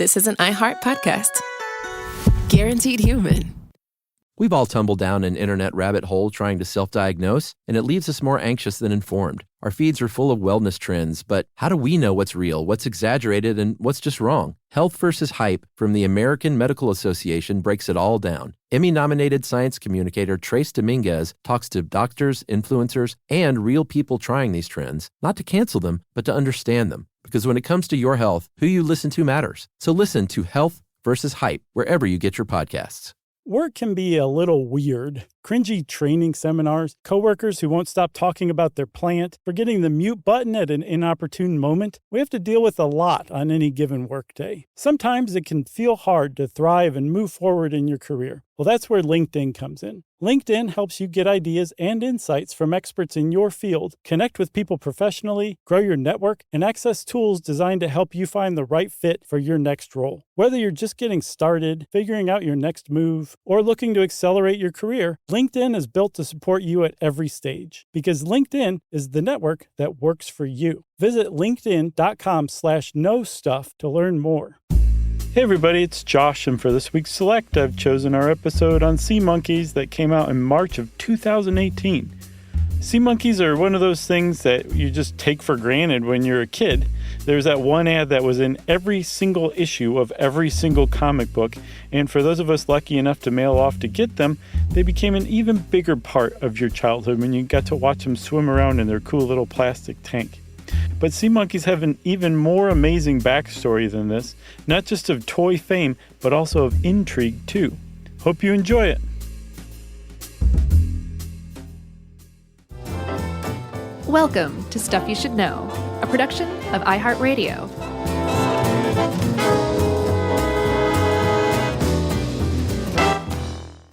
this is an iHeart podcast. Guaranteed human. We've all tumbled down an internet rabbit hole trying to self-diagnose, and it leaves us more anxious than informed. Our feeds are full of wellness trends, but how do we know what's real, what's exaggerated, and what's just wrong? Health versus Hype from the American Medical Association breaks it all down. Emmy-nominated science communicator Trace Dominguez talks to doctors, influencers, and real people trying these trends, not to cancel them, but to understand them. Because when it comes to your health, who you listen to matters. So listen to Health versus Hype wherever you get your podcasts. Work can be a little weird. Cringy training seminars, coworkers who won't stop talking about their plant, forgetting the mute button at an inopportune moment. We have to deal with a lot on any given workday. Sometimes it can feel hard to thrive and move forward in your career. Well, that's where LinkedIn comes in. LinkedIn helps you get ideas and insights from experts in your field, connect with people professionally, grow your network, and access tools designed to help you find the right fit for your next role. Whether you're just getting started, figuring out your next move, or looking to accelerate your career, LinkedIn is built to support you at every stage because LinkedIn is the network that works for you. Visit linkedin.com/knowstuff to learn more. Hey everybody, it's Josh, and for this week's Select, I've chosen our episode on sea monkeys that came out in March of 2018. Sea monkeys are one of those things that you just take for granted when you're a kid. There's that one ad that was in every single issue of every single comic book, and for those of us lucky enough to mail off to get them, they became an even bigger part of your childhood when you got to watch them swim around in their cool little plastic tank. But sea monkeys have an even more amazing backstory than this, not just of toy fame, but also of intrigue too. Hope you enjoy it. Welcome to Stuff You Should Know, a production of iHeartRadio.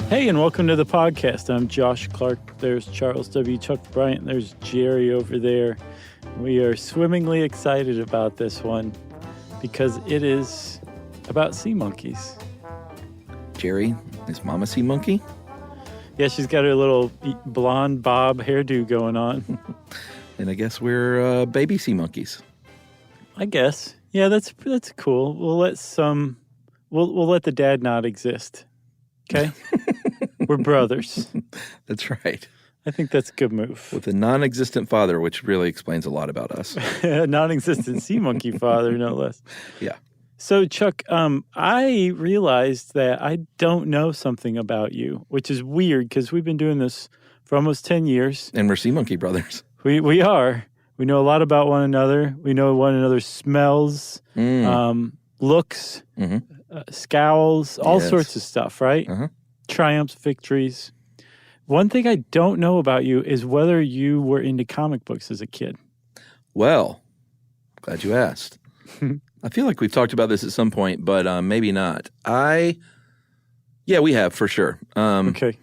Hey, and welcome to the podcast. I'm Josh Clark. There's Charles W. Chuck Bryant. There's Jerry over there. We are swimmingly excited about this one because it is about sea monkeys. Jerry, is Mama sea monkey? Yeah, she's got her little blonde bob hairdo going on. And I guess we're baby sea monkeys. I guess. Yeah, that's cool. We'll let the dad not exist. Okay? We're brothers. That's right. I think that's a good move. With a non-existent father, which really explains a lot about us. A non-existent sea monkey father, no less. Yeah. So, Chuck, I realized that I don't know something about you, which is weird because we've been doing this for almost 10 years. And we're sea monkey brothers. We are. We know a lot about one another. We know one another's smells, looks, scowls, all sorts of stuff, right? Uh-huh. Triumphs, victories. One thing I don't know about you is whether you were into comic books as a kid. Well, glad you asked. I feel like we've talked about this at some point, but maybe not. Yeah, we have for sure. Okay.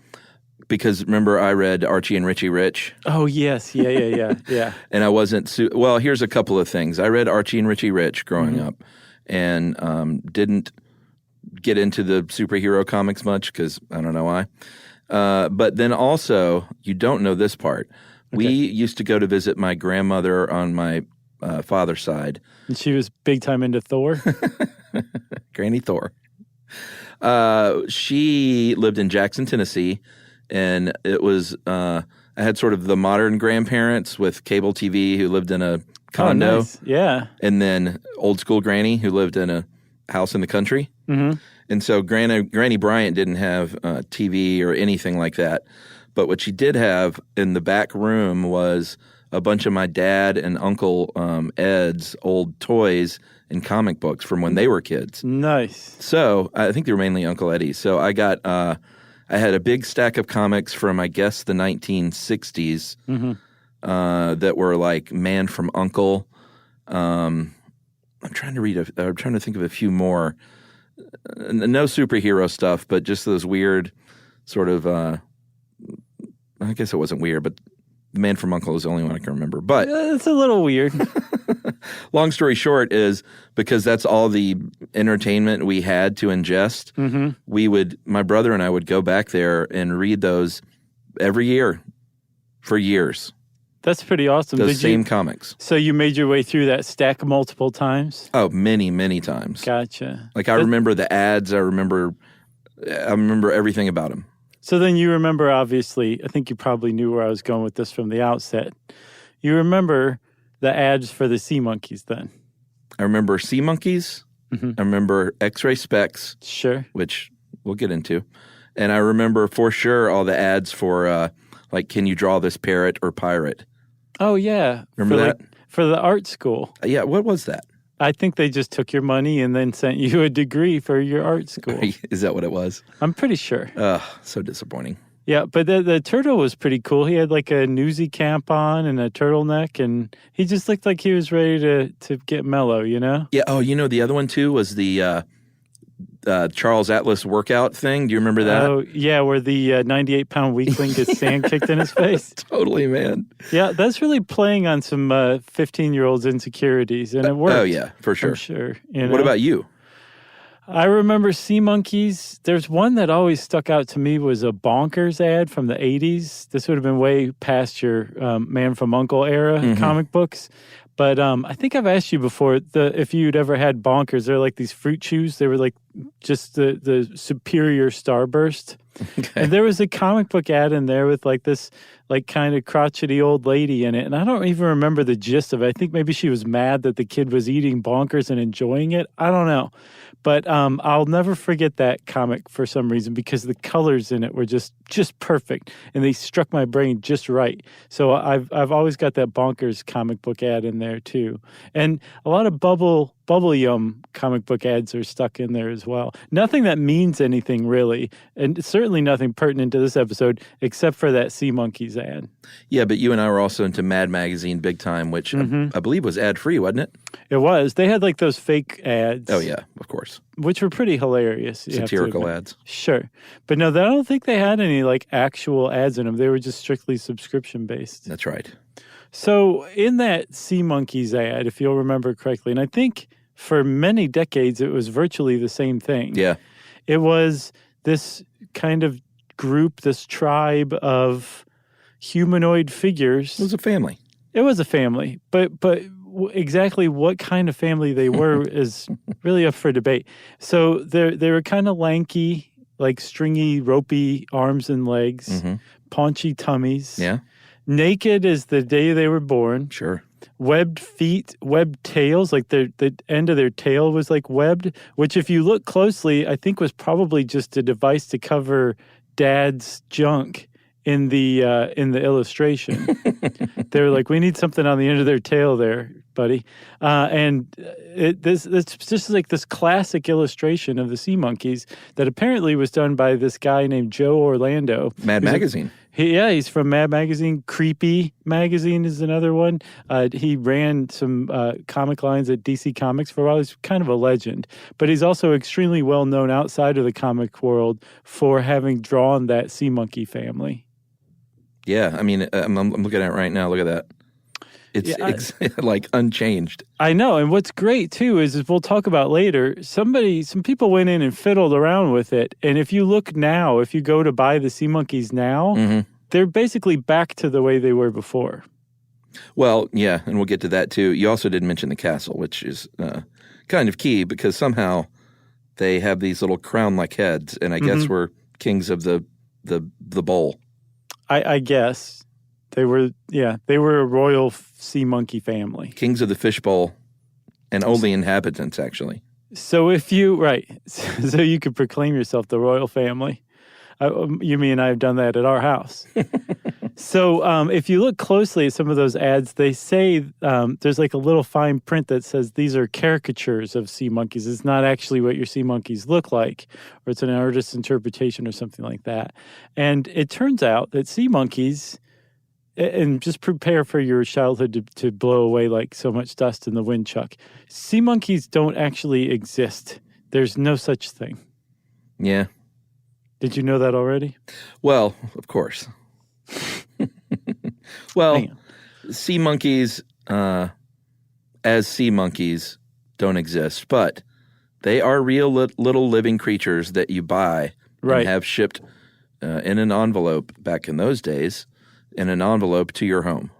Because remember, I read Archie and Richie Rich. Oh, yes. Yeah. And I wasn't well, here's a couple of things. I read Archie and Richie Rich growing up and didn't get into the superhero comics much because I don't know why. But then also, you don't know this part. Okay. We used to go to visit my grandmother on my father's side. And she was big time into Thor? Granny Thor. She lived in Jackson, Tennessee, and it was I had sort of the modern grandparents with cable TV who lived in a condo. Oh, nice. Yeah. And then old school granny who lived in a house in the country. Mm-hmm. And so Granny Bryant didn't have TV or anything like that. But what she did have in the back room was a bunch of my dad and Uncle Ed's old toys and comic books from when they were kids. Nice. So I think they were mainly Uncle Eddie's. So I got I had a big stack of comics from, I guess, the 1960s that were like Man from Uncle. I'm trying to think of a few more. No superhero stuff, but just those weird sort of, I guess it wasn't weird, but the Man from Uncle is the only one I can remember. But it's a little weird. Long story short is because that's all the entertainment we had to ingest, my brother and I would go back there and read those every year for years. That's pretty awesome. Those same comics. So you made your way through that stack multiple times? Oh, many, many times. Gotcha. Like I remember the ads. I remember everything about them. So then you remember, obviously, I think you probably knew where I was going with this from the outset. You remember the ads for the sea monkeys then? I remember sea monkeys. Mm-hmm. I remember X-ray specs. Sure. Which we'll get into. And I remember for sure all the ads for like, can you draw this parrot or pirate? Oh, yeah. Remember that? For the art school. Yeah, what was that? I think they just took your money and then sent you a degree for your art school. Is that what it was? I'm pretty sure. So disappointing. Yeah, but the turtle was pretty cool. He had like a newsy cap on and a turtleneck, and he just looked like he was ready to get mellow, you know? Yeah, the other one too was the Charles Atlas workout thing. Do you remember that? Oh, yeah, where the 98-pound weakling gets sand kicked in his face. Totally, man. Yeah, that's really playing on some 15-year-olds' insecurities, and it worked. Oh, yeah, for sure. I'm sure. You know? What about you? I remember sea monkeys. There's one that always stuck out to me was a Bonkers ad from the 80s. This would have been way past your Man from U.N.C.L.E. era comic books. But I think I've asked you before if you'd ever had Bonkers. They're like these fruit chews. They were like just the superior Starburst. Okay. And there was a comic book ad in there with like this like kind of crotchety old lady in it. And I don't even remember the gist of it. I think maybe she was mad that the kid was eating Bonkers and enjoying it. I don't know. But I'll never forget that comic for some reason because the colors in it were just perfect, and they struck my brain just right. So I've always got that Bonkers comic book ad in there too, and a lot of Bubble Yum comic book ads are stuck in there as well. Nothing that means anything really, and certainly nothing pertinent to this episode except for that Sea Monkeys ad. Yeah, but you and I were also into Mad Magazine big time, which I believe was ad free, wasn't it? It was. They had like those fake ads. Oh yeah, of course. Which were pretty hilarious. Satirical ads. Sure. But no, I don't think they had any like actual ads in them. They were just strictly subscription based. That's right. So in that Sea Monkeys ad, if you'll remember correctly, and I think for many decades it was virtually the same thing. Yeah. It was this kind of group, this tribe of humanoid figures. It was a family. It was a family, but exactly what kind of family they were is really up for debate. So they were kind of lanky, like stringy, ropey arms and legs, paunchy tummies. Yeah. Naked as the day they were born. Sure. Webbed feet, webbed tails, like the end of their tail was like webbed, which if you look closely, I think was probably just a device to cover Dad's junk in the illustration. They were like, we need something on the end of their tail there, buddy. It's just like this classic illustration of the Sea Monkeys that apparently was done by this guy named Joe Orlando. Mad Magazine. He's from Mad Magazine. Creepy Magazine is another one. He ran some comic lines at DC Comics for a while. He's kind of a legend. But he's also extremely well known outside of the comic world for having drawn that Sea Monkey family. Yeah, I mean, I'm looking at it right now. Look at that. It's like unchanged. I know. And what's great, too, is we'll talk about later, some people went in and fiddled around with it. And if you look now, if you go to buy the Sea Monkeys now, they're basically back to the way they were before. Well, yeah, and we'll get to that, too. You also didn't mention the castle, which is kind of key because somehow they have these little crown-like heads, and I guess we're kings of the bowl. I guess. They were a royal sea monkey family. Kings of the fishbowl and only inhabitants, actually. So so you could proclaim yourself the royal family. You, me, and I have done that at our house. So if you look closely at some of those ads, they say there's like a little fine print that says these are caricatures of sea monkeys. It's not actually what your sea monkeys look like, or it's an artist's interpretation or something like that. And it turns out that sea monkeys, and just prepare for your childhood to blow away like so much dust in the wind, Chuck. Sea monkeys don't actually exist. There's no such thing. Yeah. Did you know that already? Well, of course. Well, sea monkeys, as sea monkeys, don't exist, but they are real little living creatures that you buy and have shipped in an envelope back in those days, in an envelope to your home.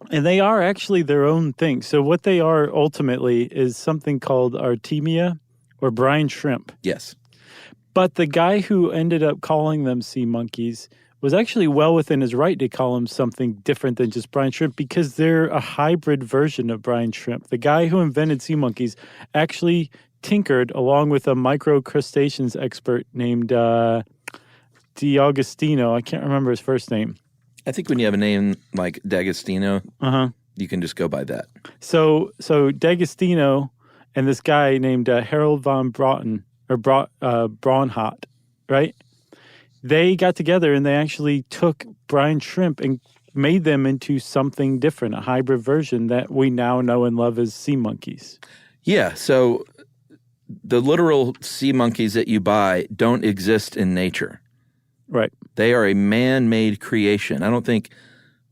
And they are actually their own thing. So what they are ultimately is something called Artemia or brine shrimp. Yes. But the guy who ended up calling them sea monkeys was actually well within his right to call them something different than just brine shrimp because they're a hybrid version of brine shrimp. The guy who invented sea monkeys actually tinkered along with a microcrustaceans expert named D'Agostino. I can't remember his first name. I think when you have a name like D'Agostino, you can just go by that. So D'Agostino and this guy named Harold von Broughton, or Braunhot, right? They got together and they actually took brine shrimp and made them into something different, a hybrid version that we now know and love as sea monkeys. Yeah, so the literal sea monkeys that you buy don't exist in nature. Right. They are a man-made creation. I don't think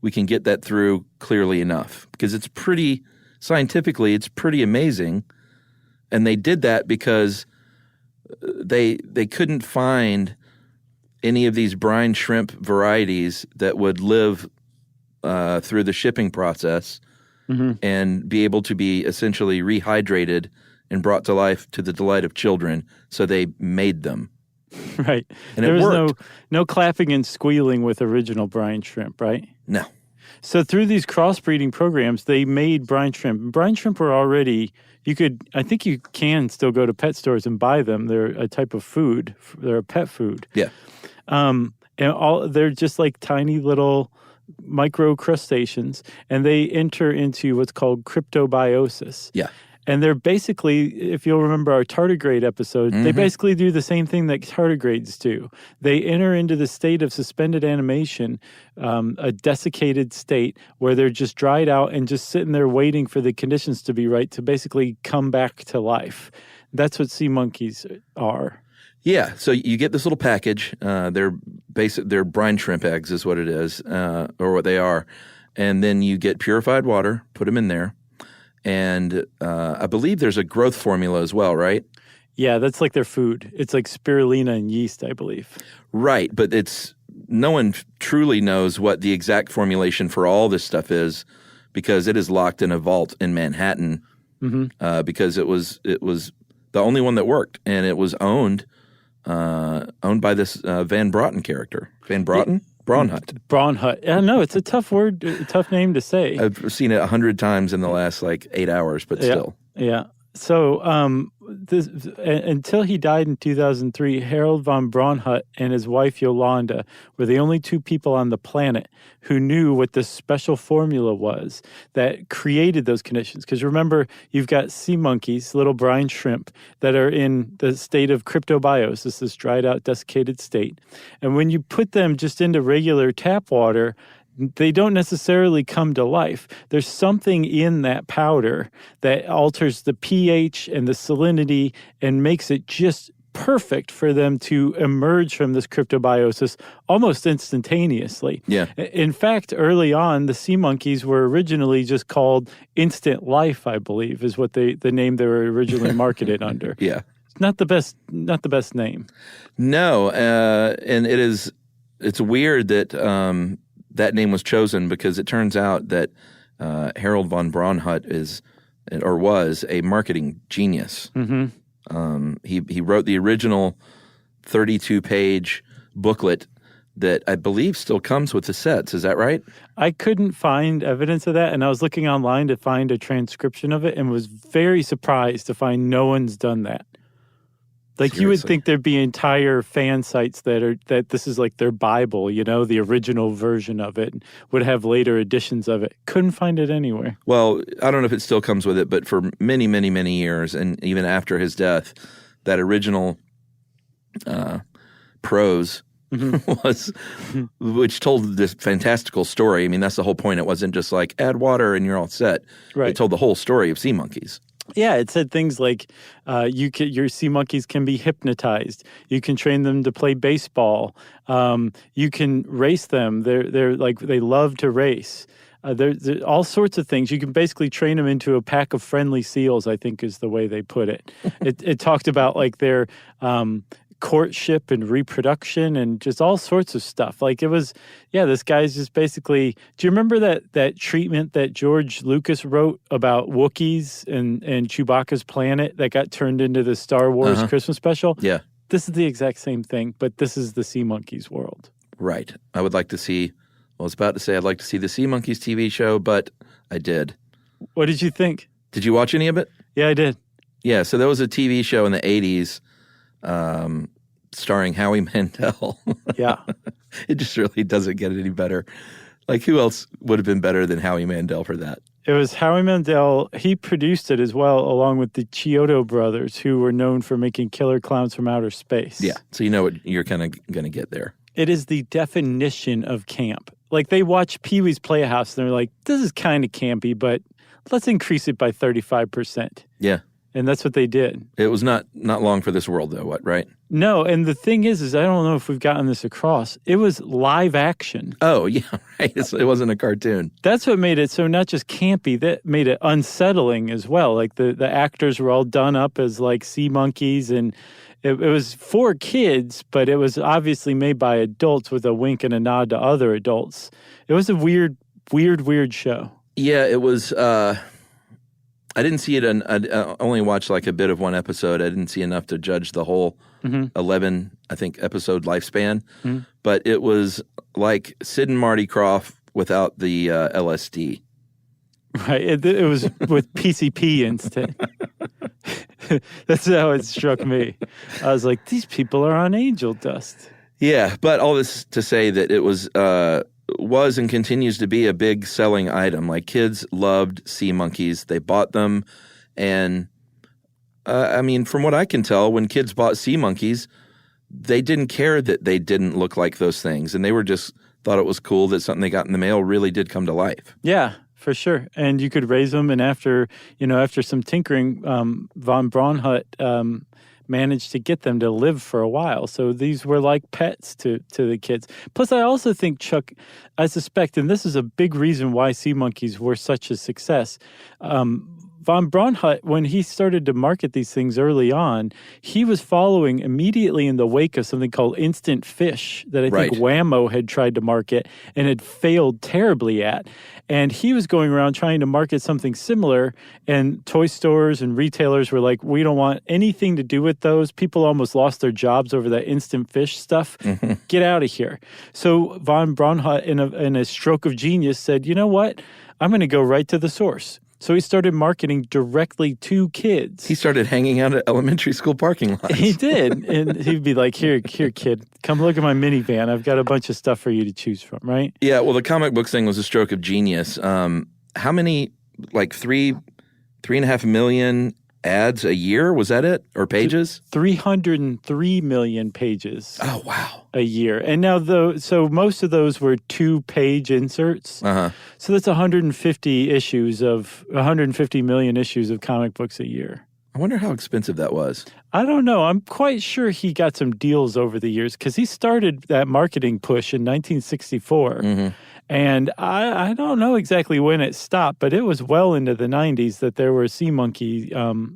we can get that through clearly enough because it's pretty, scientifically, it's pretty amazing. And they did that because they couldn't find any of these brine shrimp varieties that would live through the shipping process and be able to be essentially rehydrated and brought to life to the delight of children. So they made them. Right. And there it was worked. no clapping and squealing with original brine shrimp, right? No. So through these crossbreeding programs, they made brine shrimp. Brine shrimp were already, I think you can still go to pet stores and buy them. They're a type of food. They're a pet food. Yeah. And they're just like tiny little microcrustaceans, and they enter into what's called cryptobiosis. Yeah. And they're basically, if you'll remember our tardigrade episode, they basically do the same thing that tardigrades do. They enter into the state of suspended animation, a desiccated state where they're just dried out and just sitting there waiting for the conditions to be right to basically come back to life. That's what sea monkeys are. Yeah, so you get this little package. They're brine shrimp eggs is what it is, or what they are. And then you get purified water, put them in there. And I believe there's a growth formula as well, right? Yeah, that's like their food. It's like spirulina and yeast, I believe. Right, but no one truly knows what the exact formulation for all this stuff is because it is locked in a vault in Manhattan because it was the only one that worked, and it was owned by this Van Broughton character. Van Broughton? Braunhut. Braunhut. I know, it's a tough word, a tough name to say. I've seen it 100 times in the last 8 hours, but still. Yeah. So until he died in 2003, Harold von Braunhut and his wife Yolanda were the only two people on the planet who knew what this special formula was that created those conditions. Because remember, you've got sea monkeys, little brine shrimp, that are in the state of cryptobiosis, this dried out, desiccated state. And when you put them just into regular tap water, they don't necessarily come to life. There's something in that powder that alters the pH and the salinity and makes it just perfect for them to emerge from this cryptobiosis almost instantaneously. Yeah. In fact, early on, the sea monkeys were originally just called Instant Life, I believe, is what the name they were originally marketed under. Yeah. It's not the best name. No, and it's weird that that name was chosen because it turns out that Harold von Braunhut was a marketing genius. He wrote the original 32-page booklet that I believe still comes with the sets. Is that right? I couldn't find evidence of that, and I was looking online to find a transcription of it and was very surprised to find no one's done that. Seriously. You would think there'd be entire fan sites that this is like their Bible, the original version of it, would have later editions of it. Couldn't find it anywhere. Well, I don't know if it still comes with it, but for many, many, many years, and even after his death, that original prose which told this fantastical story. I mean, that's the whole point. It wasn't just like add water and you're all set. Right. It told the whole story of sea monkeys. Yeah, it said things like your sea monkeys can be hypnotized. You can train them to play baseball. You can race them. They love to race. There's all sorts of things. You can basically train them into a pack of friendly seals, I think is the way they put it. It talked about their courtship and reproduction and just all sorts of stuff. Like it was, this guy's just basically, do you remember that treatment that George Lucas wrote about Wookiees and Chewbacca's planet that got turned into the Star Wars Christmas special? Yeah. This is the exact same thing, but this is the Sea Monkeys world. Right. I would like to see, I was about to say I'd like to see the Sea Monkeys TV show, but I did. What did you think? Did you watch any of it? Yeah, I did. Yeah, so there was a TV show in the 80s starring Howie Mandel. Yeah. It just really doesn't get any better. Like, who else would have been better than Howie Mandel for that? It was Howie Mandel. He produced it as well, along with the Chiodo brothers, who were known for making killer clowns from outer space. Yeah, so you know what you're kind of going to get there. It is the definition of camp. Like, they watch Pee-wee's Playhouse, and they're like, this is kind of campy, but let's increase it by 35%. Yeah. And that's what they did. It was not long for this world, though, what, right? No, and the thing is I don't know if we've gotten this across. It was live action. Oh, yeah, right. It wasn't a cartoon. That's what made it so not just campy, that made it unsettling as well. Like, the actors were all done up as, like, sea monkeys, and it was for kids, but it was obviously made by adults with a wink and a nod to other adults. It was a weird show. Yeah, it was... I didn't see it. I only watched like a bit of one episode. I didn't see enough to judge the whole 11, I think, episode lifespan. But it was like Sid and Marty Krofft without the LSD. Right. It was with PCP instead. That's how it struck me. I was like, these people are on angel dust. Yeah, but all this to say that it was and continues to be a big selling item. Like, kids loved sea monkeys. They bought them. And, I mean, from what I can tell, when kids bought sea monkeys, they didn't care that they didn't look like those things. And they were just thought it was cool that something they got in the mail really did come to life. Yeah, for sure. And you could raise them. And after some tinkering, von Braunhut managed to get them to live for a while. So these were like pets to the kids. Plus, I also think, Chuck, I suspect, and this is a big reason why sea monkeys were such a success, von Braunhut, when he started to market these things early on, he was following immediately in the wake of something called instant fish that I think Whammo had tried to market and had failed terribly at. And he was going around trying to market something similar, and toy stores and retailers were like, we don't want anything to do with those. People almost lost their jobs over that instant fish stuff. Get out of here. So von Braunhut, in a stroke of genius, said, you know what? I'm going to go right to the source. So he started marketing directly to kids. He started hanging out at elementary school parking lots. He did. And he'd be like, here, kid, come look at my minivan. I've got a bunch of stuff for you to choose from, right? Yeah, well, the comic book thing was a stroke of genius. How many, like 3.5 million ads a year? Was that it? Or pages? 303 million pages. Oh, wow. A year. And now, so most of those were 2-page inserts. So that's 150 million issues of comic books a year. I wonder how expensive that was. I don't know. I'm quite sure he got some deals over the years because he started that marketing push in 1964. And I don't know exactly when it stopped, but it was well into the 90s that there were sea monkey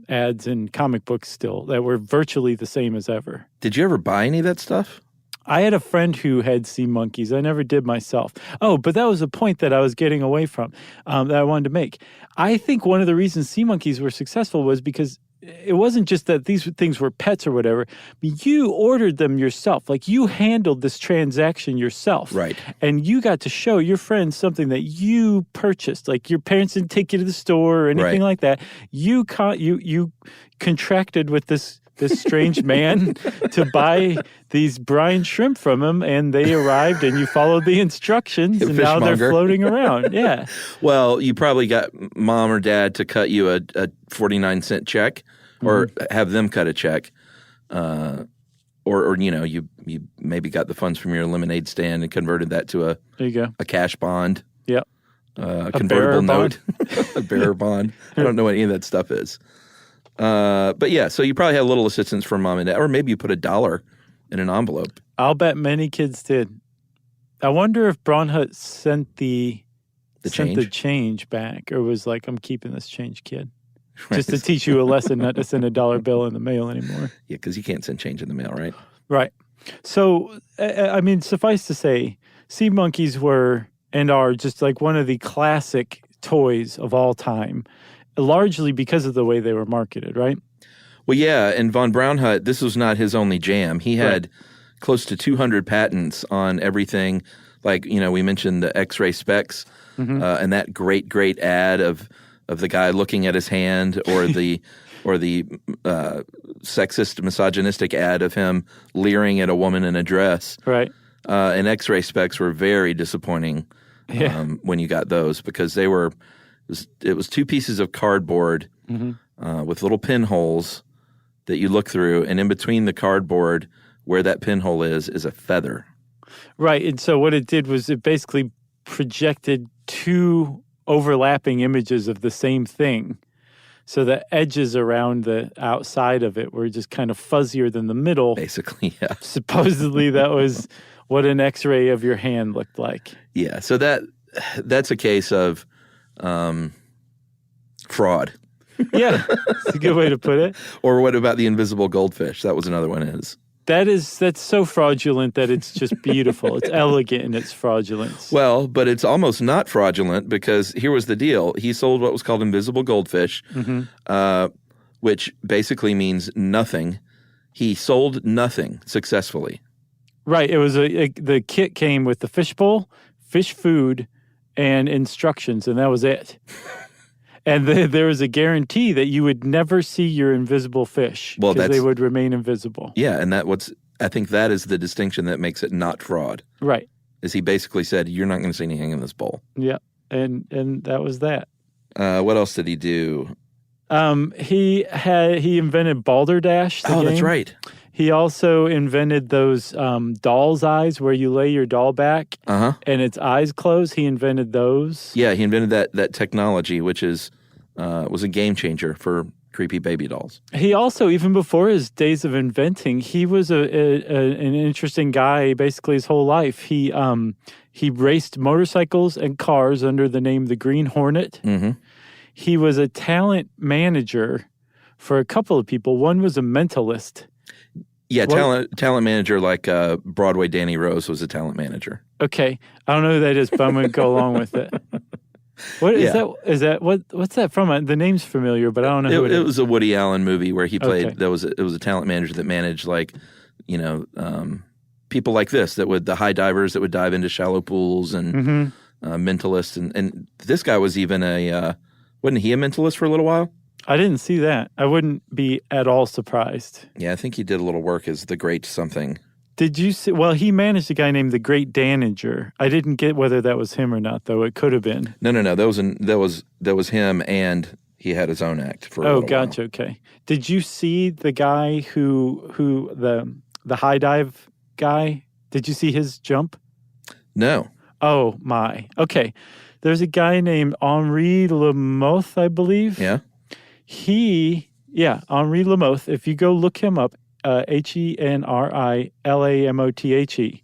ads in comic books still that were virtually the same as ever. Did you ever buy any of that stuff? I had a friend who had sea monkeys. I never did myself. Oh, but that was a point that I was getting away from that I wanted to make. I think one of the reasons sea monkeys were successful was because it wasn't just that these things were pets or whatever, but you ordered them yourself. Like, you handled this transaction yourself. Right. And you got to show your friends something that you purchased. Like, your parents didn't take you to the store or anything like that. You contracted with this strange man to buy these brine shrimp from him, and they arrived, and you followed the instructions, and now they're floating around. Yeah. Well, you probably got mom or dad to cut you a 49-cent check, or have them cut a check, or you maybe got the funds from your lemonade stand and converted that to a cash bond. Yep. A convertible note, a bearer bond. I don't know what any of that stuff is. But yeah, so you probably had a little assistance from mom and dad, or maybe you put $1 in an envelope. I'll bet many kids did. I wonder if Braunhut sent the change back, or was like, I'm keeping this change, kid. Just to teach you a lesson not to send $1 bill in the mail anymore. Yeah, because you can't send change in the mail, right? Right. So, I mean, suffice to say, sea monkeys were and are just like one of the classic toys of all time, largely because of the way they were marketed, right? Well, yeah, and von Braunhut, this was not his only jam. He had close to 200 patents on everything. Like, we mentioned the X-ray specs and that great ad of the guy looking at his hand, or the sexist, misogynistic ad of him leering at a woman in a dress. Right. And X-ray specs were very disappointing when you got those, because it was two pieces of cardboard with little pinholes that you look through, and in between the cardboard where that pinhole is a feather. Right. And so what it did was it basically projected two overlapping images of the same thing. So the edges around the outside of it were just kind of fuzzier than the middle. Basically, yeah. Supposedly that was what an X-ray of your hand looked like. Yeah. So that's a case of fraud. Yeah, it's a good way to put it. Or what about the invisible goldfish? That was another one. That's so fraudulent that it's just beautiful. It's elegant in its fraudulence. Well, but it's almost not fraudulent, because here was the deal. He sold what was called invisible goldfish, which basically means nothing. He sold nothing successfully. Right. It was the kit came with the fishbowl, fish food, and instructions, and that was it. And there was a guarantee that you would never see your invisible fish, because they would remain invisible. Yeah, and I think that is the distinction that makes it not fraud. Right. Is he basically said, you're not going to see anything in this bowl. Yeah, and that was that. What else did he do? He invented Balderdash. Oh, that's right. He also invented those doll's eyes where you lay your doll back and its eyes close. He invented those. Yeah, he invented that technology, which was a game changer for creepy baby dolls. He also, even before his days of inventing, he was an interesting guy basically his whole life. He raced motorcycles and cars under the name the Green Hornet. Mm-hmm. He was a talent manager for a couple of people. One was a mentalist. Yeah, talent manager, like Broadway Danny Rose was a talent manager. Okay. I don't know who that is, but I'm going to go along with it. What is that? Is that what's that from? The name's familiar, but I don't know who it is. It was a Woody Allen movie where he played. It was a talent manager that managed, like, people like this, the high divers that would dive into shallow pools, and mentalists, and this guy was even wasn't he a mentalist for a little while? I didn't see that. I wouldn't be at all surprised. Yeah, I think he did a little work as the Great Something. Did you see? Well, he managed a guy named the Great Danager. I didn't get whether that was him or not, though. It could have been. No. That was him, and he had his own act for a little gotcha. while. Okay. Did you see the guy who the high dive guy? Did you see his jump? No. Oh my. Okay. There's a guy named Henri Lamoth, I believe. Yeah. Henri Lamoth. If you go look him up, HenriLamothe,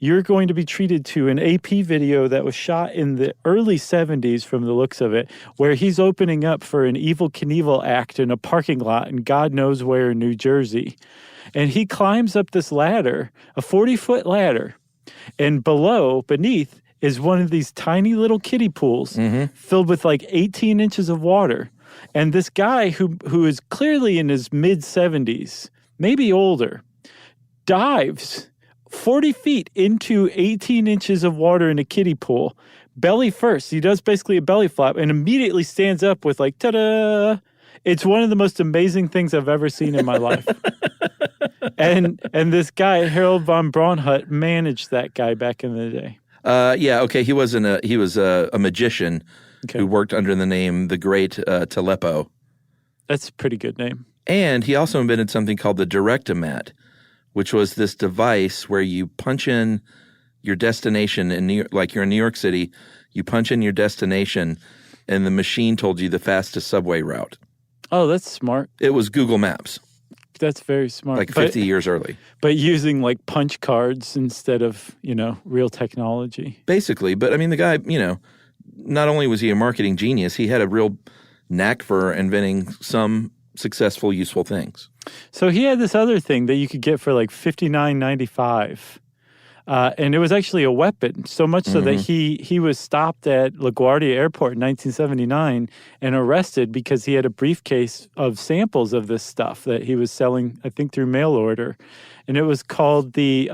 you're going to be treated to an AP video that was shot in the early 70s from the looks of it, where he's opening up for an Evel Knievel act in a parking lot in God knows where in New Jersey. And he climbs up this ladder, a 40-foot ladder, and beneath is one of these tiny little kiddie pools filled with like 18 inches of water. And this guy who is clearly in his mid-70s, maybe older, dives 40 feet into 18 inches of water in a kiddie pool, belly first. He does basically a belly flop and immediately stands up with like, ta-da! It's one of the most amazing things I've ever seen in my life. And this guy, Harold von Braunhut, managed that guy back in the day. He was a magician who worked under the name the Great Telepo. That's a pretty good name. And he also invented something called the Directomat, which was this device where you punch in your destination in New York, like you're in New York City, you punch in your destination, and the machine told you the fastest subway route. Oh, that's smart. It was Google Maps. That's very smart. Like 50 years early. But using like punch cards instead of, real technology. Basically. But I mean, the guy, not only was he a marketing genius, he had a real knack for inventing some successful, useful things. So he had this other thing that you could get for like $59.95. And it was actually a weapon, so much so that he was stopped at LaGuardia Airport in 1979 and arrested because he had a briefcase of samples of this stuff that he was selling, I think, through mail order. And it was called the,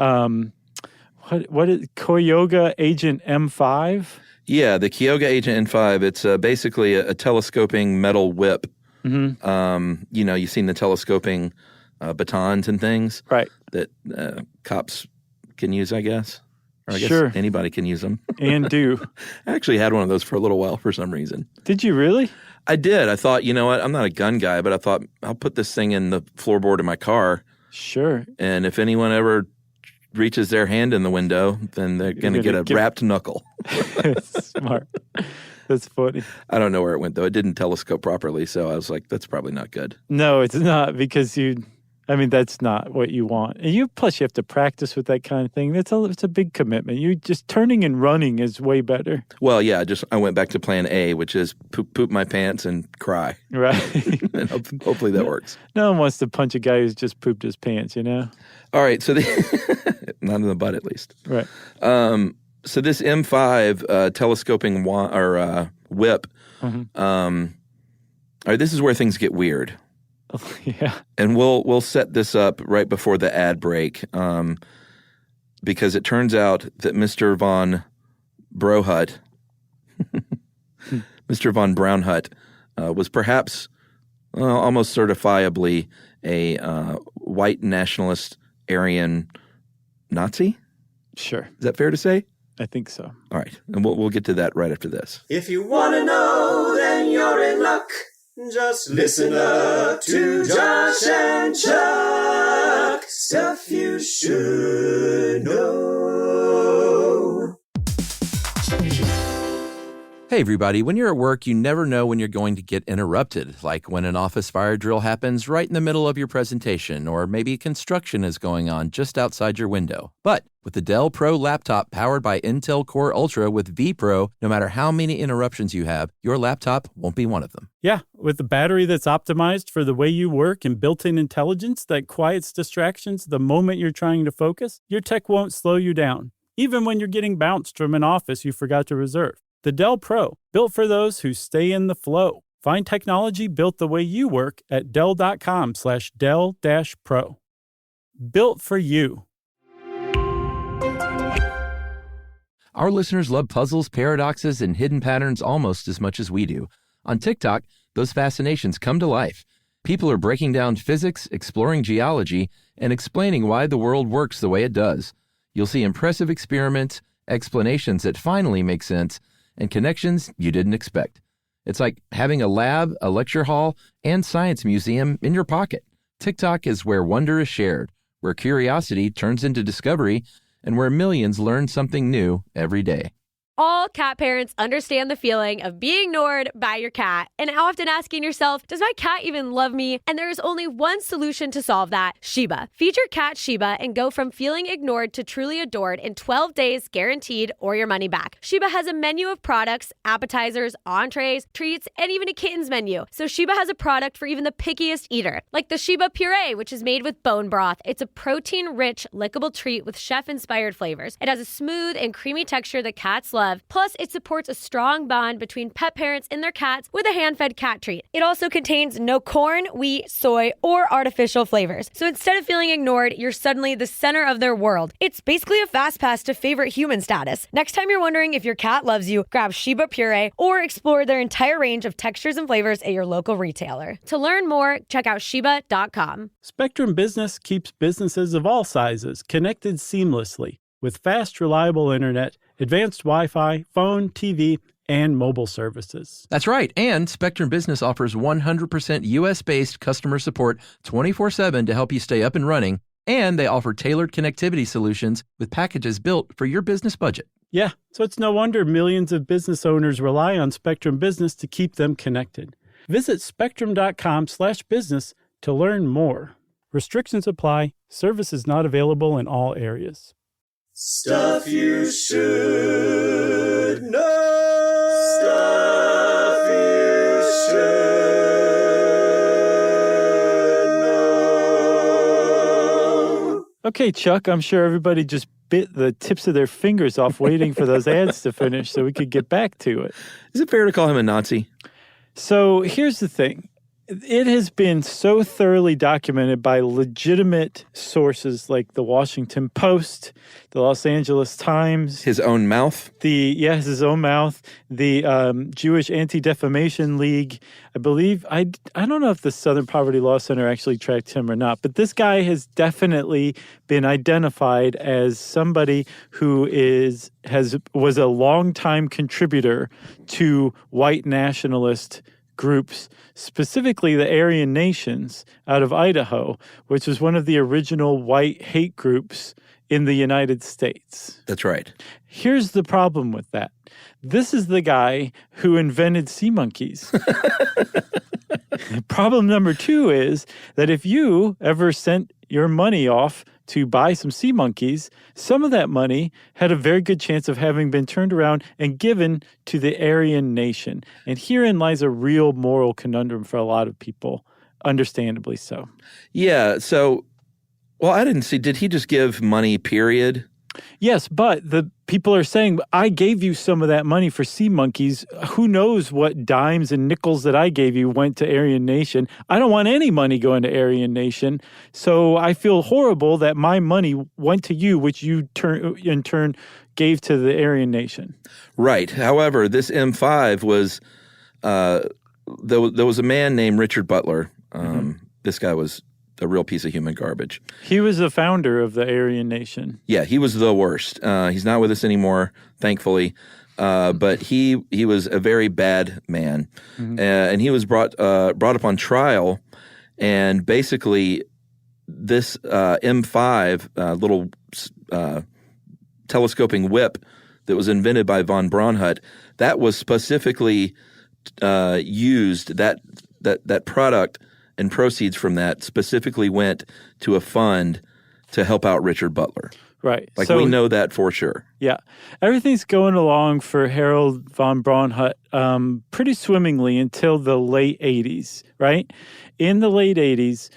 what is Kyoga Agent M5? Yeah, the Kyoga Agent M5. It's basically a telescoping metal whip. You've seen the telescoping batons and things. Right. That cops can use, I guess. Or I guess sure. Anybody can use them. And do. I actually had one of those for a little while for some reason. Did you really? I did. I thought, you know what? I'm not a gun guy, but I thought I'll put this thing in the floorboard of my car. Sure. And if anyone ever reaches their hand in the window, then they're going to get a wrapped knuckle. Smart. That's funny. I don't know where it went, though. It didn't telescope properly, so I was like, that's probably not good. No, it's not, because that's not what you want. And plus you have to practice with that kind of thing. It's a big commitment. You just turning and running is way better. Well, yeah, I went back to plan A, which is poop my pants and cry. Right. And hopefully that works. No one wants to punch a guy who's just pooped his pants, you know? All right, so not in the butt at least. Right. So this M5 telescoping whip, all right, this is where things get weird. Yeah. And we'll set this up right before the ad break, because it turns out that Mr. Von Brohut, Mr. Von Braunhut, was perhaps almost certifiably a white nationalist Aryan Nazi. Sure. Is that fair to say? I think so. All right. And we'll get to that right after this. If you want to know, then you're in luck. Just listen up to Josh and Chuck. Stuff you should know. Hey everybody, when you're at work, you never know when you're going to get interrupted, like when an office fire drill happens right in the middle of your presentation, or maybe construction is going on just outside your window. But with the Dell Pro laptop powered by Intel Core Ultra with vPro, no matter how many interruptions you have, your laptop won't be one of them. Yeah, with a battery that's optimized for the way you work and built-in intelligence that quiets distractions the moment you're trying to focus, your tech won't slow you down, even when you're getting bounced from an office you forgot to reserve. The Dell Pro, built for those who stay in the flow. Find technology built the way you work at Dell.com/Dell-Pro. Built for you. Our listeners love puzzles, paradoxes, and hidden patterns almost as much as we do. On TikTok, those fascinations come to life. People are breaking down physics, exploring geology, and explaining why the world works the way it does. You'll see impressive experiments, explanations that finally make sense, and connections you didn't expect. It's like having a lab, a lecture hall, and science museum in your pocket. TikTok is where wonder is shared, where curiosity turns into discovery, and where millions learn something new every day. All cat parents understand the feeling of being ignored by your cat and often asking yourself, does my cat even love me? And there is only one solution to solve that, Sheba. Feed your cat Sheba and go from feeling ignored to truly adored in 12 days guaranteed or your money back. Sheba has a menu of products, appetizers, entrees, treats, and even a kittens menu. So Sheba has a product for even the pickiest eater, like the Sheba Puree, which is made with bone broth. It's a protein-rich, lickable treat with chef-inspired flavors. It has a smooth and creamy texture that cats love. Plus, it supports a strong bond between pet parents and their cats with a hand-fed cat treat. It also contains no corn, wheat, soy, or artificial flavors. So instead of feeling ignored, you're suddenly the center of their world. It's basically a fast pass to favorite human status. Next time you're wondering if your cat loves you, grab Sheba Puree or explore their entire range of textures and flavors at your local retailer. To learn more, check out Sheba.com. Spectrum Business keeps businesses of all sizes connected seamlessly with fast, reliable internet, advanced Wi-Fi, phone, TV, and mobile services. That's right. And Spectrum Business offers 100% U.S.-based customer support 24/7 to help you stay up and running. And they offer tailored connectivity solutions with packages built for your business budget. Yeah, so it's no wonder millions of business owners rely on Spectrum Business to keep them connected. Visit spectrum.com/business to learn more. Restrictions apply. Service is not available in all areas. Stuff you should know. Stuff you should Okay, Chuck, I'm sure everybody just bit the tips of their fingers off waiting for those ads to finish so we could get back to it. Is it fair to call him a Nazi? So here's the thing. It has been so thoroughly documented by legitimate sources like the Washington Post, the Los Angeles Times. His own mouth? His own mouth. The Jewish Anti-Defamation League. I believe, I don't know if the Southern Poverty Law Center actually tracked him or not, but this guy has definitely been identified as somebody who was a longtime contributor to white nationalist groups, specifically the Aryan Nations out of Idaho, which was one of the original white hate groups in the United States. That's right. Here's the problem with that. This is the guy who invented sea monkeys. Problem number 2 is that if you ever sent your money off to buy some sea monkeys, some of that money had a very good chance of having been turned around and given to the Aryan nation. And herein lies a real moral conundrum for a lot of people, understandably so. Yeah, so, well, I didn't see, did he just give money, period? Yes, but the people are saying, I gave you some of that money for sea monkeys. Who knows what dimes and nickels that I gave you went to Aryan Nation. I don't want any money going to Aryan Nation. So I feel horrible that my money went to you, which you in turn gave to the Aryan Nation. Right. However, this M5 was, there was a man named Richard Butler. This guy was a real piece of human garbage. He was the founder of the Aryan Nation. Yeah, he was the worst. He's not with us anymore, thankfully. But he was a very bad man, and he was brought up on trial. And basically, this M5 little telescoping whip that was invented by von Braunhut, that was specifically used. That product and proceeds from that specifically went to a fund to help out Richard Butler. Right. Like, so, we know that for sure. Yeah. Everything's going along for Harold von Braunhut pretty swimmingly until the late 80s, right? In the late 80s,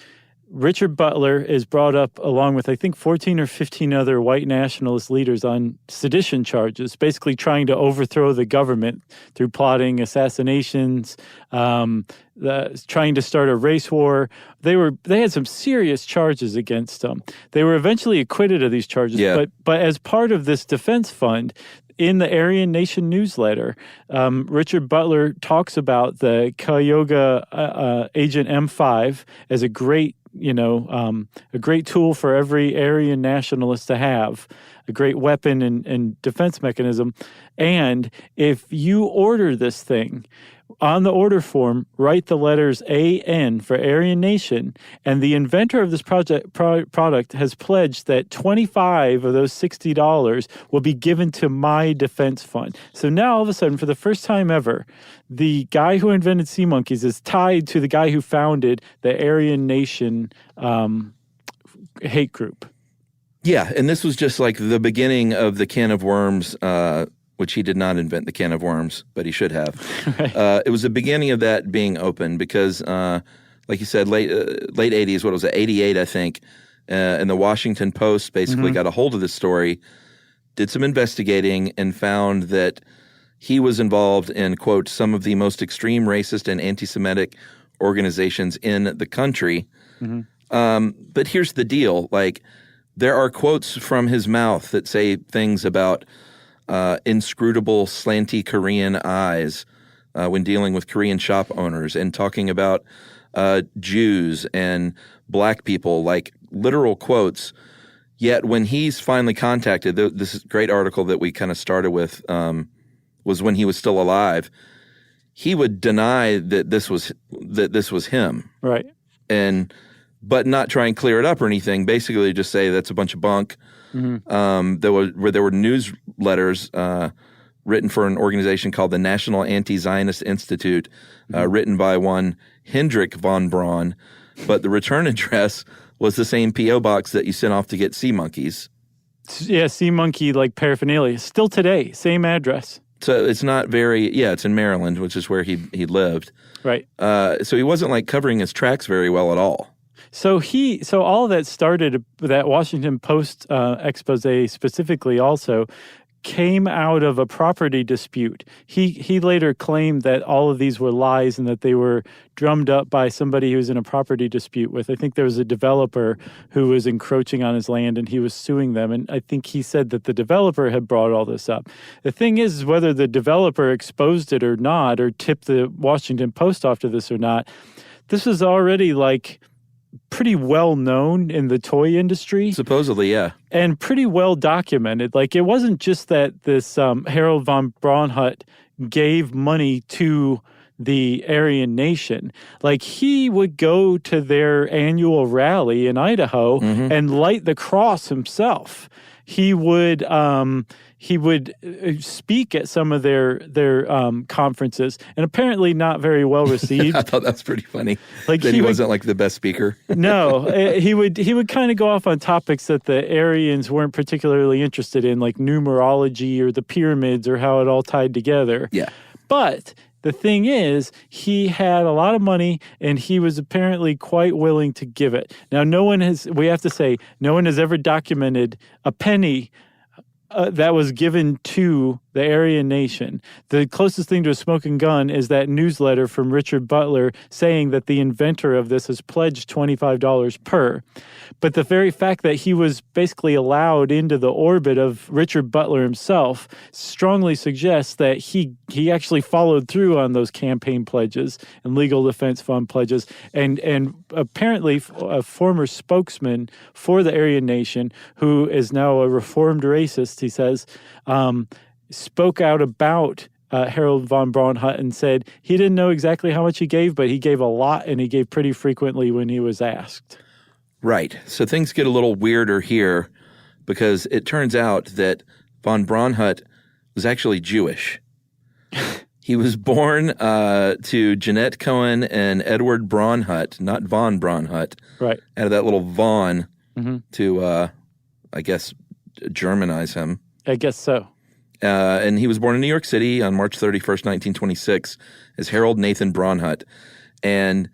Richard Butler is brought up along with, I think, 14 or 15 other white nationalist leaders on sedition charges, basically trying to overthrow the government through plotting assassinations, trying to start a race war. They had some serious charges against them. They were eventually acquitted of these charges, but as part of this defense fund, in the Aryan Nation newsletter, Richard Butler talks about the Cayuga Agent M5 as a great tool for every Aryan nationalist to have, a great weapon and defense mechanism. And if you order this thing, on the order form, write the letters AN for Aryan Nation, and the inventor of this product has pledged that 25 of those $60 will be given to my defense fund. So now, all of a sudden, for the first time ever, the guy who invented sea monkeys is tied to the guy who founded the Aryan Nation hate group. Yeah, and this was just like the beginning of the can of worms, which he did not invent the can of worms, but he should have. Right. It was the beginning of that being open because, like you said, late 80s, what was it, 88, I think, and the Washington Post basically got a hold of this story, did some investigating, and found that he was involved in, quote, some of the most extreme racist and anti-Semitic organizations in the country. But here's the deal. Like, there are quotes from his mouth that say things about inscrutable, slanty Korean eyes when dealing with Korean shop owners, and talking about Jews and black people, like literal quotes. Yet when he's finally contacted, this great article that we kind of started with was when he was still alive, he would deny that this was him. Right. But not try and clear it up or anything. Basically just say that's a bunch of bunk. There were newsletters written for an organization called the National Anti-Zionist Institute, written by one Hendrik von Braun, but the return address was the same P.O. box that you sent off to get sea monkeys. Yeah, sea monkey like paraphernalia. Still today, same address. So it's not it's in Maryland, which is where he lived. Right. So he wasn't like covering his tracks very well at all. So all that started, that Washington Post expose specifically also came out of a property dispute. He later claimed that all of these were lies and that they were drummed up by somebody he was in a property dispute with. I think there was a developer who was encroaching on his land and he was suing them. And I think he said that the developer had brought all this up. The thing is whether the developer exposed it or not, or tipped the Washington Post off to this or not, this was already like pretty well known in the toy industry. Supposedly, yeah. And pretty well documented. Like, it wasn't just that this Harold von Braunhut gave money to the Aryan Nation. Like, he would go to their annual rally in Idaho and light the cross himself. He would speak at some of their conferences, and apparently not very well received. I thought that was pretty funny. Like, that he wasn't like the best speaker. No, he would kind of go off on topics that the Aryans weren't particularly interested in, like numerology or the pyramids or how it all tied together. Yeah, but the thing is, he had a lot of money, and he was apparently quite willing to give it. Now, no one has ever documented a penny that was given to the Aryan Nation. The closest thing to a smoking gun is that newsletter from Richard Butler saying that the inventor of this has pledged $25 per. But the very fact that he was basically allowed into the orbit of Richard Butler himself strongly suggests that he actually followed through on those campaign pledges and legal defense fund pledges. And apparently a former spokesman for the Aryan Nation, who is now a reformed racist, he says, spoke out about Harold von Braunhut and said he didn't know exactly how much he gave, but he gave a lot, and he gave pretty frequently when he was asked. Right. So things get a little weirder here because it turns out that von Braunhut was actually Jewish. He was born to Jeanette Cohen and Edward Braunhut, not von Braunhut. Right. Out of that little von to, I guess, Germanize him. I guess so. And he was born in New York City on March 31st, 1926, as Harold Nathan Braunhut. And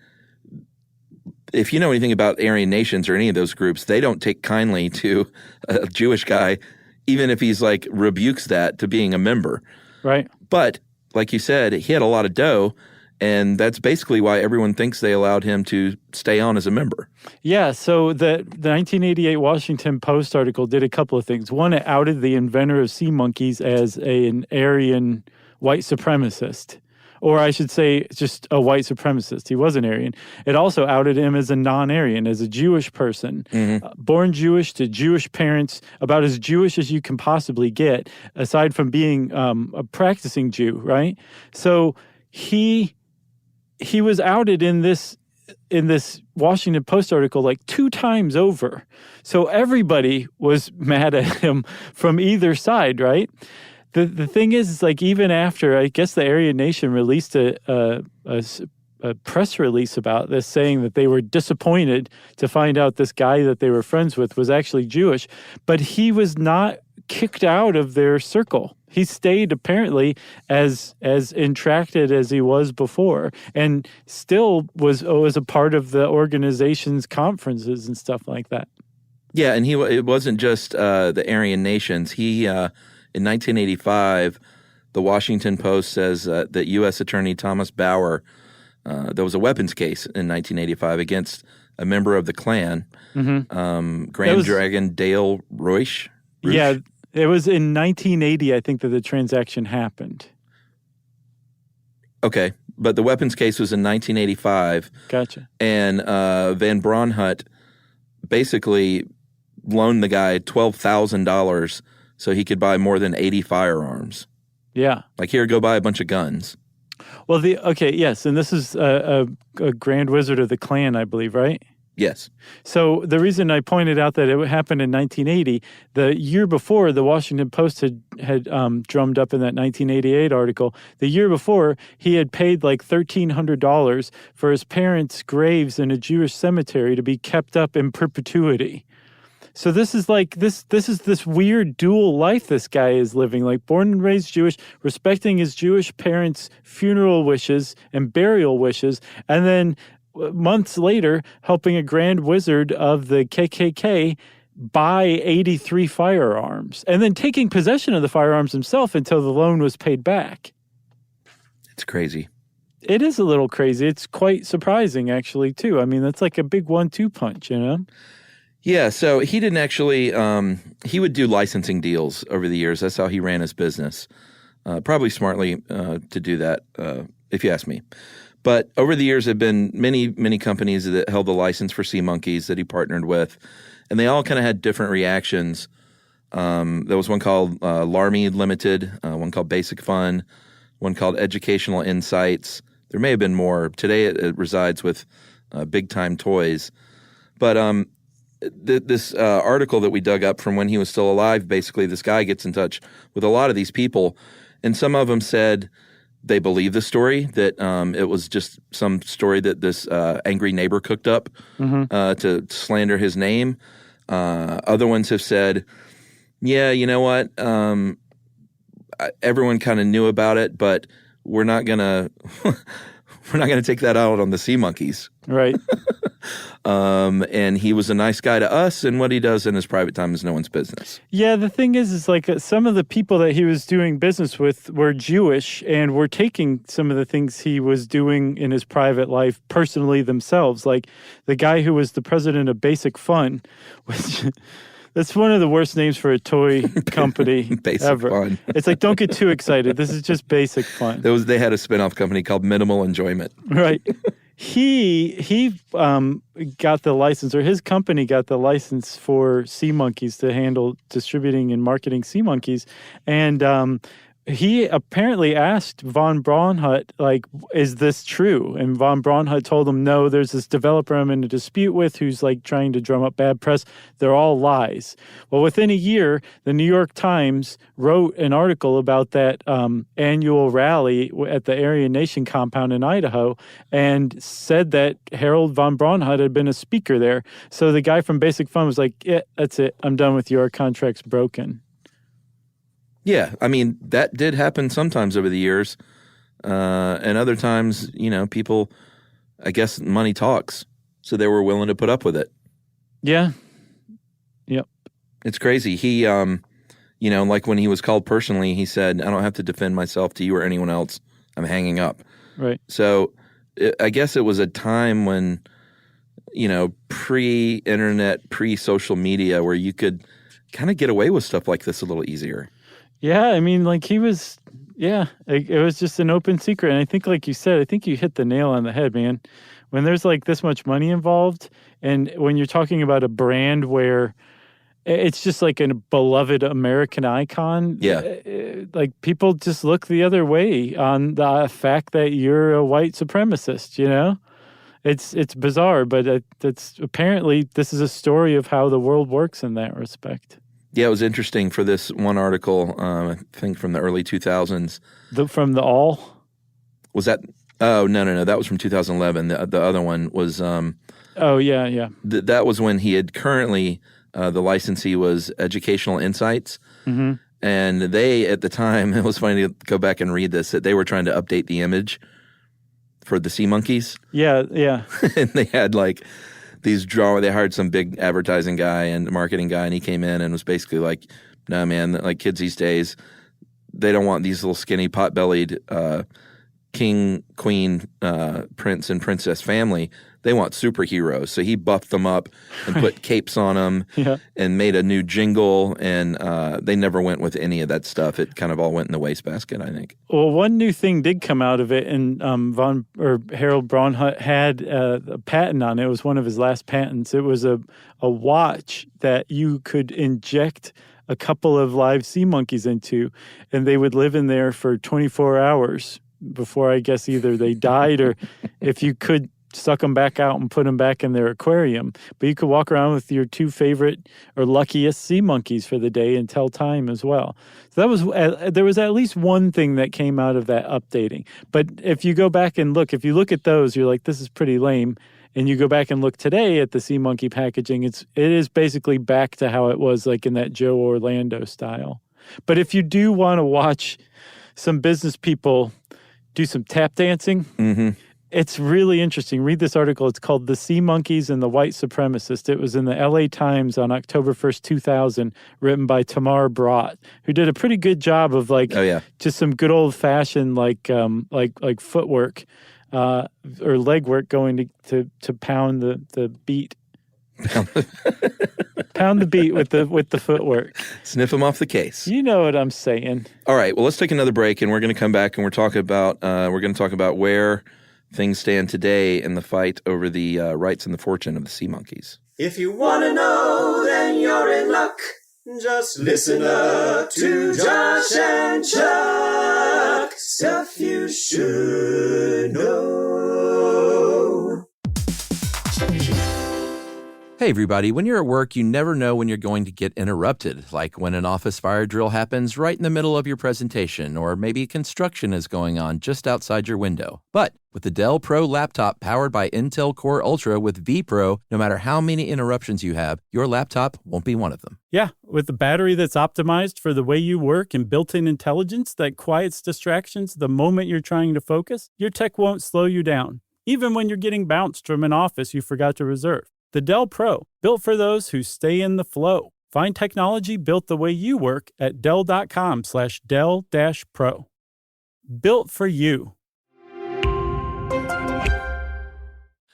if you know anything about Aryan nations or any of those groups, they don't take kindly to a Jewish guy, even if he's like rebukes that to being a member. Right. But like you said, he had a lot of dough, and that's basically why everyone thinks they allowed him to stay on as a member. Yeah, so the 1988 Washington Post article did a couple of things. One, it outed the inventor of sea monkeys as an Aryan white supremacist. Or I should say just a white supremacist. He was an Aryan. It also outed him as a non-Aryan, as a Jewish person, born Jewish to Jewish parents, about as Jewish as you can possibly get, aside from being a practicing Jew, right? So he was outed in this Washington Post article like 2 times over. So everybody was mad at him from either side, right? The thing is like even after, I guess the Aryan Nation released a press release about this saying that they were disappointed to find out this guy that they were friends with was actually Jewish, but he was not kicked out of their circle. He stayed apparently as intracted as he was before, and still was a part of the organization's conferences and stuff like that. Yeah, and it wasn't just the Aryan nations. In 1985, the Washington Post says that U.S. Attorney Thomas Bauer, there was a weapons case in 1985 against a member of the Klan, Grand Dragon Dale Roish. Yeah, it was in 1980, I think, that the transaction happened. Okay, but the weapons case was in 1985. Gotcha. And Van Braunhut basically loaned the guy $12,000 so he could buy more than 80 firearms. Yeah. Like, here, go buy a bunch of guns. Well, yes, and this is a Grand Wizard of the Klan, I believe, right? Yes. So the reason I pointed out that it happened in 1980, the year before, the Washington Post had drummed up in that 1988 article. The year before, he had paid like $1,300 for his parents' graves in a Jewish cemetery to be kept up in perpetuity. So this is like this is this weird dual life this guy is living, like born and raised Jewish, respecting his Jewish parents' funeral wishes and burial wishes, and then months later helping a Grand Wizard of the KKK buy 83 firearms and then taking possession of the firearms himself until the loan was paid back. It's crazy. It is a little crazy. It's quite surprising, actually, too. I mean, that's like a big 1-2 punch, you know? Yeah, so he didn't actually he would do licensing deals over the years. That's how he ran his business. Probably smartly to do that, if you ask me. But over the years, there have been many companies that held the license for sea monkeys that he partnered with, and they all kind of had different reactions. There was one called Larmy Limited, one called Basic Fun, one called Educational Insights. There may have been more. Today, it resides with Big Time Toys. But this article that we dug up from when he was still alive, basically, this guy gets in touch with a lot of these people, and some of them said they believe the story, that it was just some story that this angry neighbor cooked up to slander his name. Other ones have said, yeah, you know what? Everyone kind of knew about it, but we're not gonna take that out on the sea monkeys. Right. And he was a nice guy to us, and what he does in his private time is no one's business. Yeah, the thing is like some of the people that he was doing business with were Jewish and were taking some of the things he was doing in his private life personally themselves. Like the guy who was the president of Basic Fun, which that's one of the worst names for a toy company Basic ever. Fun. It's like, don't get too excited. This is just Basic Fun. They had a spinoff company called Minimal Enjoyment. Right. He got the license, or his company got the license for sea monkeys to handle distributing and marketing sea monkeys. And he apparently asked von Braunhut, like, is this true? And von Braunhut told him, no, there's this developer I'm in a dispute with who's like trying to drum up bad press. They're all lies. Well, within a year, the New York Times wrote an article about that annual rally at the Aryan Nation compound in Idaho and said that Harold von Braunhut had been a speaker there. So the guy from Basic Fun was like, yeah, that's it. I'm done with you. Our contract's broken. Yeah, I mean, that did happen sometimes over the years. And other times, people, I guess money talks. So they were willing to put up with it. Yeah. Yep. It's crazy. He, like when he was called personally, he said, I don't have to defend myself to you or anyone else. I'm hanging up. Right. So I guess it was a time when, pre-internet, pre-social media, where you could kind of get away with stuff like this a little easier. Yeah, I mean, like it was just an open secret. And I think, like you said, I think you hit the nail on the head, man. When there's like this much money involved, and when you're talking about a brand where it's just like a beloved American icon, like people just look the other way on the fact that you're a white supremacist, It's bizarre, but it's apparently this is a story of how the world works in that respect. Yeah, it was interesting for this one article, I think from the early 2000s. From the All? Was that? Oh, no. That was from 2011. The other one was... oh, yeah. That was when he had currently, the licensee was Educational Insights. Mm-hmm. And they, at the time, it was funny to go back and read this, that they were trying to update the image for the sea monkeys. Yeah. And they had like... they hired some big advertising guy and marketing guy, and he came in and was basically like, no, man, like kids these days, they don't want these little skinny pot-bellied king, queen, prince, and princess family. They want superheroes. So he buffed them up and put capes on them and made a new jingle, and they never went with any of that stuff. It kind of all went in the wastebasket, I think. Well, one new thing did come out of it, and Harold Braunhut had a patent on it. It was one of his last patents. It was a watch that you could inject a couple of live sea monkeys into, and they would live in there for 24 hours before, I guess, either they died or if you could suck them back out and put them back in their aquarium. But you could walk around with your two favorite or luckiest sea monkeys for the day and tell time as well. So that was, there was at least one thing that came out of that updating. But if you go back and if you look at those, you're like, this is pretty lame. And you go back and look today at the sea monkey packaging, it is basically back to how it was like in that Joe Orlando style. But if you do want to watch some business people do some tap dancing, It's really interesting. Read this article. It's called The Sea Monkeys and the White Supremacist. It was in the LA Times on October 1st, 2000, written by Tamar Brott, who did a pretty good job of just some good old fashioned like footwork or legwork going to pound the beat. Pound the beat with the footwork. Sniff them off the case. You know what I'm saying. All right. Well, let's take another break, and we're going to come back and we're going to talk about where things stand today in the fight over the rights and the fortune of the sea monkeys. If you want to know, then you're in luck. Just listen up to Josh and Chuck. Stuff you should know. Hey everybody, when you're at work, you never know when you're going to get interrupted, like when an office fire drill happens right in the middle of your presentation, or maybe construction is going on just outside your window. But with the Dell Pro laptop powered by Intel Core Ultra with vPro, no matter how many interruptions you have, your laptop won't be one of them. Yeah, with a battery that's optimized for the way you work and built-in intelligence that quiets distractions the moment you're trying to focus, your tech won't slow you down, even when you're getting bounced from an office you forgot to reserve. The Dell Pro, built for those who stay in the flow. Find technology built the way you work at Dell.com/Dell-Pro. Built for you.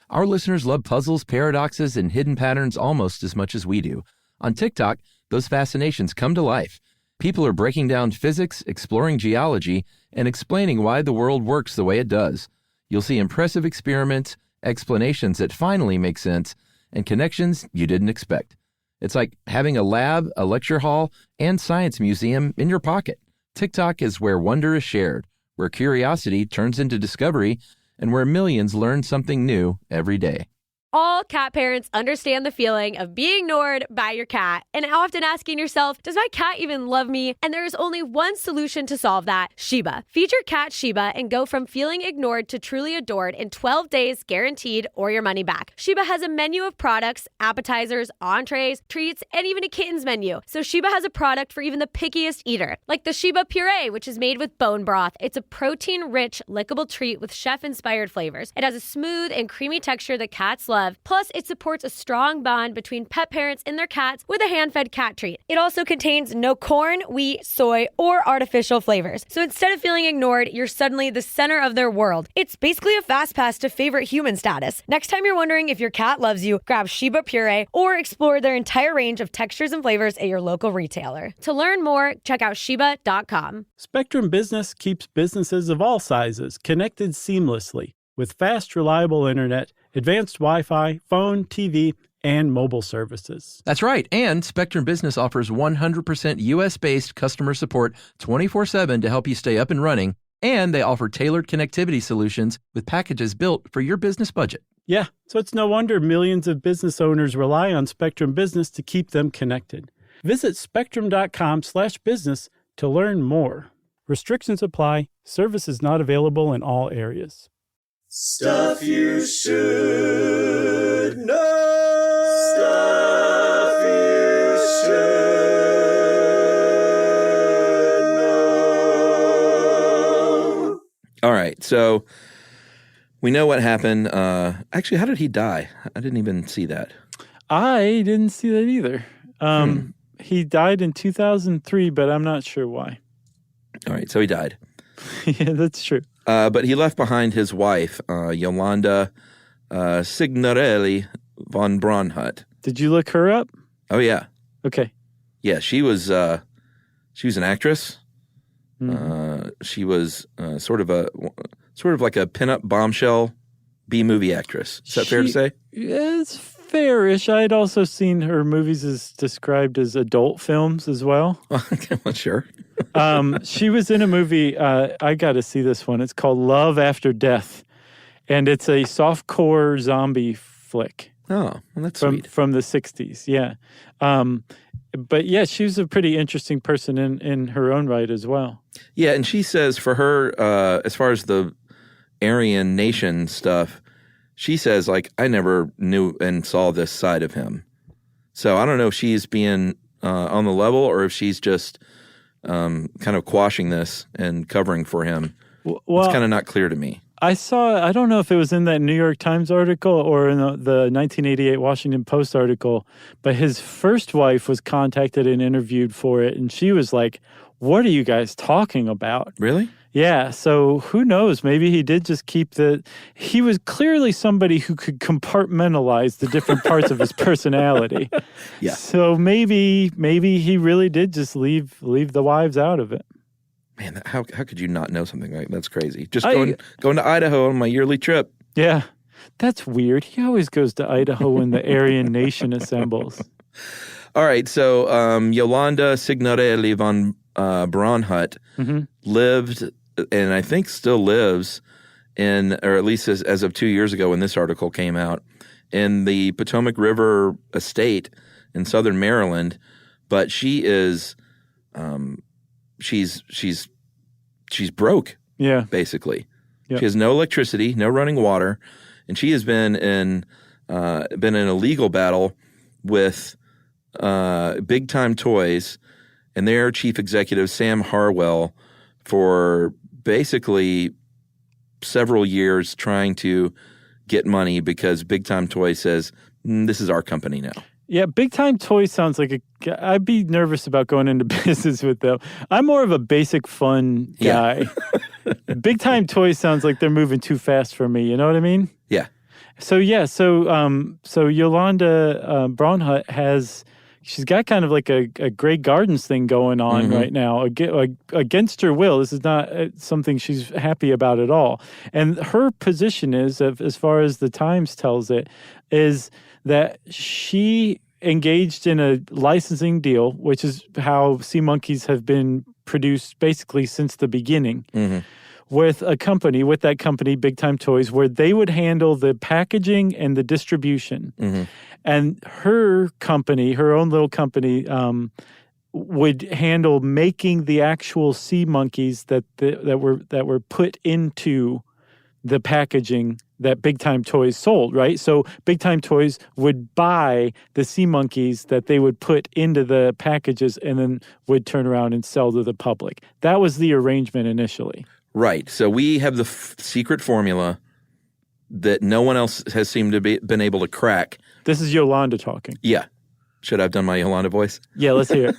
Our listeners love puzzles, paradoxes, and hidden patterns almost as much as we do. On TikTok, those fascinations come to life. People are breaking down physics, exploring geology, and explaining why the world works the way it does. You'll see impressive experiments, explanations that finally make sense, and connections you didn't expect. It's like having a lab, a lecture hall, and science museum in your pocket. TikTok is where wonder is shared, where curiosity turns into discovery, and where millions learn something new every day. All cat parents understand the feeling of being ignored by your cat and often asking yourself, does my cat even love me? And there is only one solution to solve that, Sheba. Feed your cat Sheba and go from feeling ignored to truly adored in 12 days guaranteed or your money back. Sheba has a menu of products, appetizers, entrees, treats, and even a kittens menu. So Sheba has a product for even the pickiest eater, like the Sheba Puree, which is made with bone broth. It's a protein-rich, lickable treat with chef-inspired flavors. It has a smooth and creamy texture that cats love. Plus, it supports a strong bond between pet parents and their cats with a hand-fed cat treat. It also contains no corn, wheat, soy, or artificial flavors. So instead of feeling ignored, you're suddenly the center of their world. It's basically a fast pass to favorite human status. Next time you're wondering if your cat loves you, grab Sheba Puree or explore their entire range of textures and flavors at your local retailer. To learn more, check out Sheba.com. Spectrum Business keeps businesses of all sizes connected seamlessly with fast, reliable internet, advanced Wi-Fi, phone, TV, and mobile services. That's right. And Spectrum Business offers 100% U.S.-based customer support 24/7 to help you stay up and running. And they offer tailored connectivity solutions with packages built for your business budget. Yeah, so it's no wonder millions of business owners rely on Spectrum Business to keep them connected. Visit spectrum.com/business to learn more. Restrictions apply. Services not available in all areas. Stuff you should know. Stuff you should know. All right. So we know what happened. Actually, how did he die? I didn't even see that. I didn't see that either. He died in 2003, but I'm not sure why. All right. So he died. Yeah, that's true. But he left behind his wife, Yolanda Signorelli von Braunhut. Did you look her up? Oh, yeah. Okay. Yeah, she was an actress. Mm-hmm. She was sort of like a pinup bombshell B-movie actress. Is that fair to say? It's fairish. I'd also seen her movies as described as adult films as well. Well, sure. She was in a movie. I got to see this one. It's called Love After Death, and it's a softcore zombie flick. Oh, well, that's sweet. From the 60s, yeah. But yeah, she was a pretty interesting person in her own right as well. Yeah, and she says for her, as far as the Aryan nation stuff, she says, like, I never knew and saw this side of him. So I don't know if she's being on the level or if she's just kind of quashing this and covering for him. Well, it's kind of not clear to me. I don't know if it was in that New York Times article or in the 1988 Washington Post article, but his first wife was contacted and interviewed for it, and she was like, "What are you guys talking about?" Really? Yeah, so who knows? Maybe he did just keep he was clearly somebody who could compartmentalize the different parts of his personality. Yeah. So maybe he really did just leave the wives out of it. Man, how could you not know something like that? That's crazy. Just going to Idaho on my yearly trip. Yeah, that's weird. He always goes to Idaho when the Aryan Nation assembles. All right, so Yolanda Signorelli von Braunhut lived, and I think still lives, or at least as of 2 years ago when this article came out, in the Potomac River estate in southern Maryland. But she is, she's broke. Yeah, basically. Yep. She has no electricity, no running water, and she has been in a legal battle with Big Time Toys and their chief executive, Sam Harwell, for basically several years trying to get money because Big Time Toys says, this is our company now. Yeah, Big Time Toys sounds like I'd be nervous about going into business with them. I'm more of a basic fun guy. Yeah. Big Time Toys sounds like they're moving too fast for me. You know what I mean? Yeah. So Yolanda Braunhut she's got kind of like a Grey Gardens thing going on right now against her will. This is not something she's happy about at all. And her position is, as far as the Times tells it, is that she engaged in a licensing deal, which is how sea monkeys have been produced basically since the beginning. With that company, Big Time Toys, where they would handle the packaging and the distribution. And her company, her own little company, would handle making the actual sea monkeys that were put into the packaging that Big Time Toys sold, right? So Big Time Toys would buy the sea monkeys that they would put into the packages and then would turn around and sell to the public. That was the arrangement initially. Right. So we have the secret formula that no one else has seemed to been able to crack. This is Yolanda talking. Yeah. Should I have done my Yolanda voice? Yeah, let's hear it.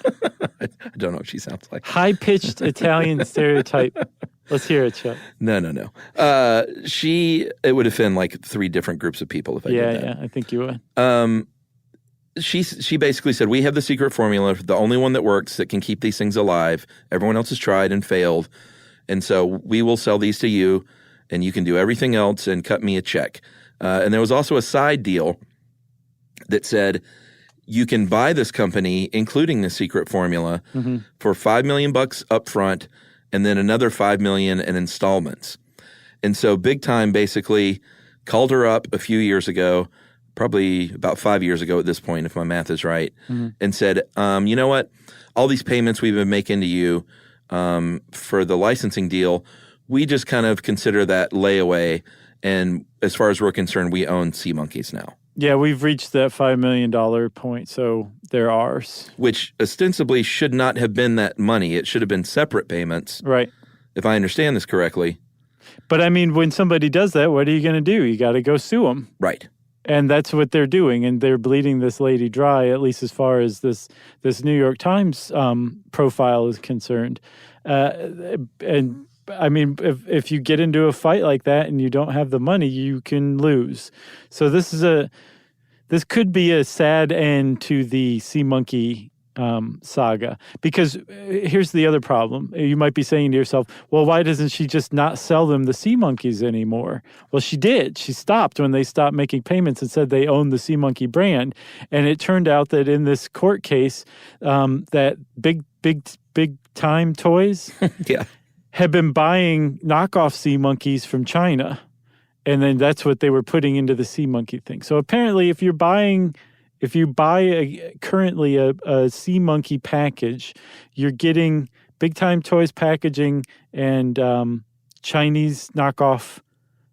I don't know what she sounds like. High-pitched Italian stereotype. Let's hear it, Chuck. No. It would offend like 3 different groups of people if I did that. Yeah, I think you would. She basically said, we have the secret formula, the only one that works that can keep these things alive. Everyone else has tried and failed. And so we will sell these to you, and you can do everything else and cut me a check. And there was also a side deal that said you can buy this company, including the secret formula, for $5 million up front, and then another $5 million in installments. And so Big Time basically called her up a few years ago, probably about 5 years ago at this point, if my math is right, and said, you know what? All these payments we've been making to you for the licensing deal, we just kind of consider that layaway. And as far as we're concerned, we own Sea Monkeys now. Yeah, we've reached that $5 million point, so they're ours. Which ostensibly should not have been that money. It should have been separate payments. Right. If I understand this correctly. But I mean, when somebody does that, what are you going to do? You got to go sue them. Right. And that's what they're doing, and they're bleeding this lady dry, at least as far as this New York Times profile is concerned. And I mean, if you get into a fight like that and you don't have the money, you can lose. So this could be a sad end to the Sea Monkey saga. Because here's the other problem. You might be saying to yourself, well, why doesn't she just not sell them the Sea Monkeys anymore? Well, she did. She stopped when they stopped making payments and said they owned the Sea Monkey brand. And it turned out that in this court case, that big time toys had been buying knockoff Sea Monkeys from China. And then that's what they were putting into the Sea Monkey thing. So apparently if you buy currently a Sea Monkey package, you're getting Big Time Toys packaging and Chinese knockoff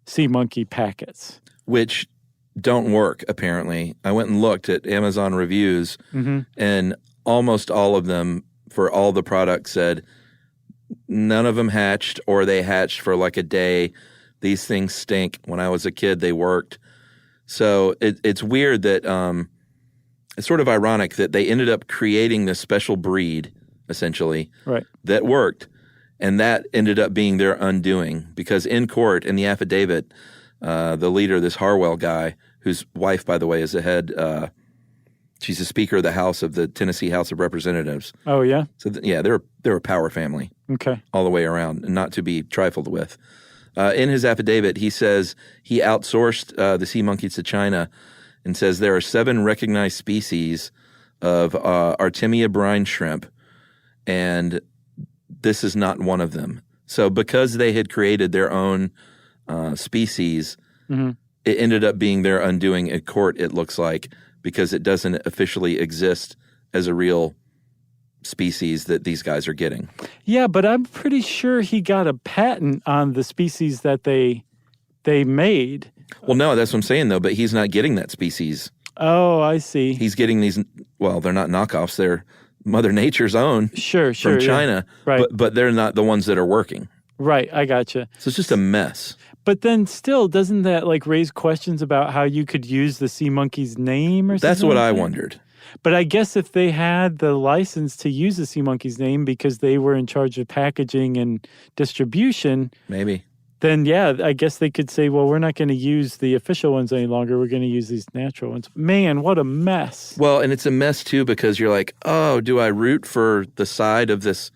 Sea Monkey packets. Which don't work, apparently. I went and looked at Amazon reviews, and almost all of them, for all the products, said none of them hatched, or they hatched for like a day. These things stink. When I was a kid, they worked. So it's weird that it's sort of ironic that they ended up creating this special breed, essentially, that worked. And that ended up being their undoing because in court, in the affidavit, the leader, this Harwell guy, whose wife, by the way, is the head, she's the Speaker of the House of the Tennessee House of Representatives. Oh, yeah? So, they're a power family. Okay. All the way around, and not to be trifled with. In his affidavit, he says he outsourced the sea monkeys to China and says there are 7 recognized species of Artemia brine shrimp, and this is not one of them. So because they had created their own species, it ended up being their undoing at court, it looks like, because it doesn't officially exist as a real species that these guys are getting. Yeah, but I'm pretty sure he got a patent on the species that they made. Well, no, that's what I'm saying, though, but he's not getting that species. Oh, I see. He's getting these, well, they're not knockoffs. They're Mother Nature's own from China, right. but they're not the ones that are working. Right, I gotcha. So it's just a mess. But then still, doesn't that like raise questions about how you could use the sea monkey's name or something? That's what I wondered. But I guess if they had the license to use the sea monkey's name because they were in charge of packaging and distribution, maybe. Then yeah, I guess they could say, well, we're not going to use the official ones any longer. We're going to use these natural ones. Man, what a mess. Well, and it's a mess too because you're like, oh, do I root for the side of this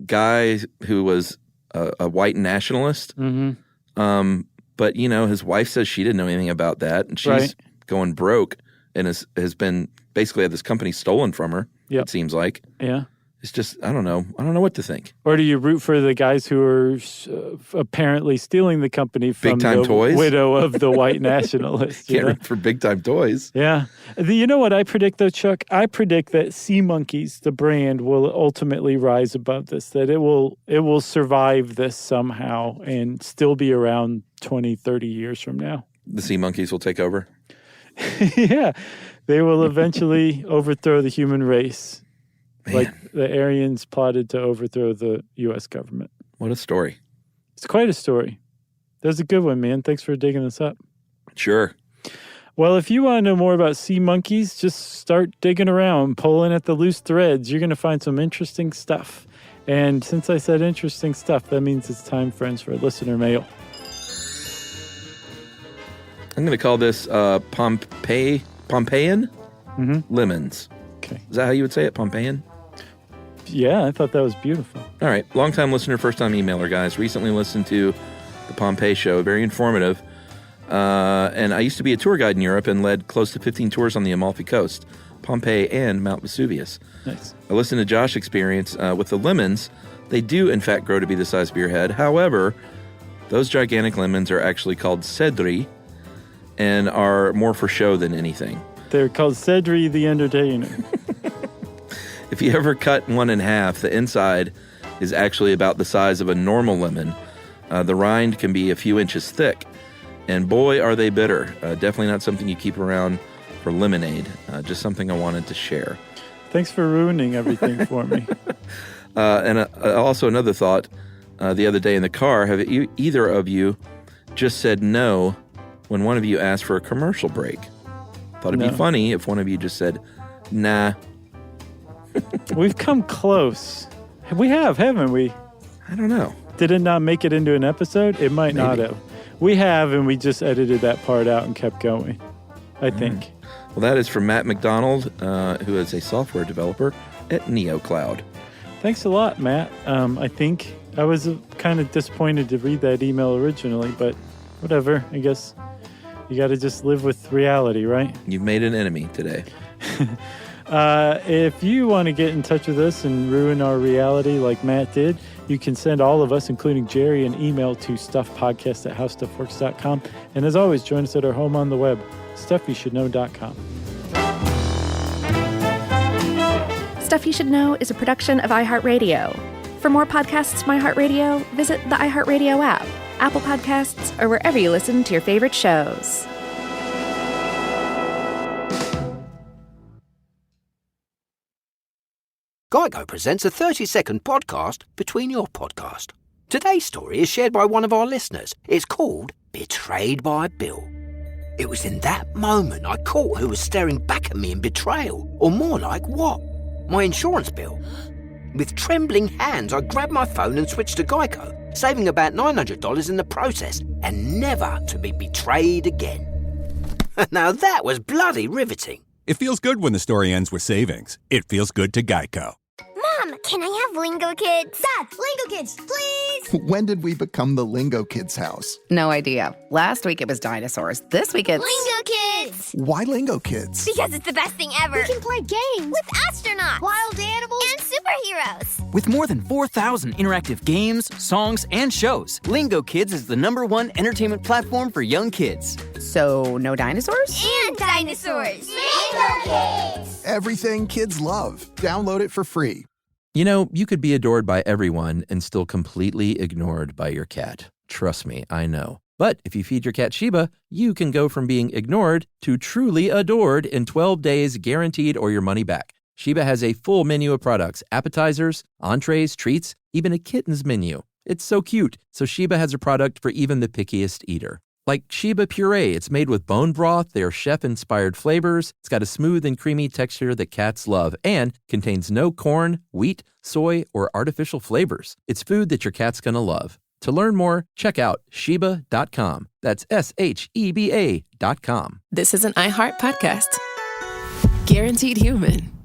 guy who was a white nationalist? But, you know, his wife says she didn't know anything about that, and she's going broke and has been basically had this company stolen from her, it seems like. Yeah. It's just, I don't know. I don't know what to think. Or do you root for the guys who are apparently stealing the company from the widow of the white nationalist? Can't root for Big Time Toys. Yeah. You know what I predict, though, Chuck? I predict that Sea Monkeys, the brand, will ultimately rise above this, that it will survive this somehow and still be around 20, 30 years from now. The Sea Monkeys will take over? Yeah. They will eventually overthrow the human race. Man. Like the Aryans plotted to overthrow the U.S. government. What a story. It's quite a story. That's a good one, man. Thanks for digging this up. Sure. Well, if you want to know more about sea monkeys, just start digging around, pulling at the loose threads. You're going to find some interesting stuff. And since I said interesting stuff, that means it's time, friends, for listener mail. I'm going to call this Pompeian lemons. Okay. Is that how you would say it, Pompeian? Yeah, I thought that was beautiful. All right. Long-time listener, first-time emailer, guys. Recently listened to the Pompeii show. Very informative. And I used to be a tour guide in Europe and led close to 15 tours on the Amalfi Coast, Pompeii, and Mount Vesuvius. Nice. I listened to Josh's experience with the lemons. They do, in fact, grow to be the size of your head. However, those gigantic lemons are actually called cedri and are more for show than anything. They're called Cedri the Entertainer. If you ever cut one in half, the inside is actually about the size of a normal lemon. The rind can be a few inches thick. And boy, are they bitter. Definitely not something you keep around for lemonade. Just something I wanted to share. Thanks for ruining everything for me. And also another thought the other day in the car, have either of you just said no when one of you asked for a commercial break? Thought it'd be funny if one of you just said, nah. We've come close. We have, haven't we? I don't know. Did it not make it into an episode? It might not have. We have, and we just edited that part out and kept going, I think. Well, that is from Matt McDonald, who is a software developer at NeoCloud. Thanks a lot, Matt. I think I was kind of disappointed to read that email originally, but whatever. I guess you got to just live with reality, right? You've made an enemy today. If you want to get in touch with us and ruin our reality like Matt did, you can send all of us, including Jerry, an email to stuffpodcast@howstuffworks.com. And as always, join us at our home on the web, stuffyoushouldknow.com. Stuff You Should Know is a production of iHeartRadio. For more podcasts from iHeartRadio, visit the iHeartRadio app, Apple Podcasts, or wherever you listen to your favorite shows. Geico presents a 30-second podcast between your podcast. Today's story is shared by one of our listeners. It's called Betrayed by Bill. It was in that moment I caught who was staring back at me in betrayal. Or more like what? My insurance bill. With trembling hands, I grabbed my phone and switched to Geico, saving about $900 in the process, and never to be betrayed again. Now that was bloody riveting. It feels good when the story ends with savings. It feels good to Geico. Mom, can I have Lingo Kids? Dad, Lingo Kids, please! When did we become the Lingo Kids house? No idea. Last week it was dinosaurs. This week it's... Lingo Kids! Why Lingo Kids? Because it's the best thing ever. We can play games with astronauts, wild animals, and superheroes. With more than 4,000 interactive games, songs, and shows, Lingo Kids is the #1 entertainment platform for young kids. So, no dinosaurs? And dinosaurs! Lingo Kids! Everything kids love. Download it for free. You know, you could be adored by everyone and still completely ignored by your cat. Trust me, I know. But if you feed your cat Sheba, you can go from being ignored to truly adored in 12 days, guaranteed, or your money back. Sheba has a full menu of products, appetizers, entrees, treats, even a kitten's menu. It's so cute, so Sheba has a product for even the pickiest eater. Like Sheba Puree, it's made with bone broth, their chef-inspired flavors. It's got a smooth and creamy texture that cats love and contains no corn, wheat, soy, or artificial flavors. It's food that your cat's gonna love. To learn more, check out Sheba.com. That's SHEBA.com. This is an iHeart podcast. Guaranteed human.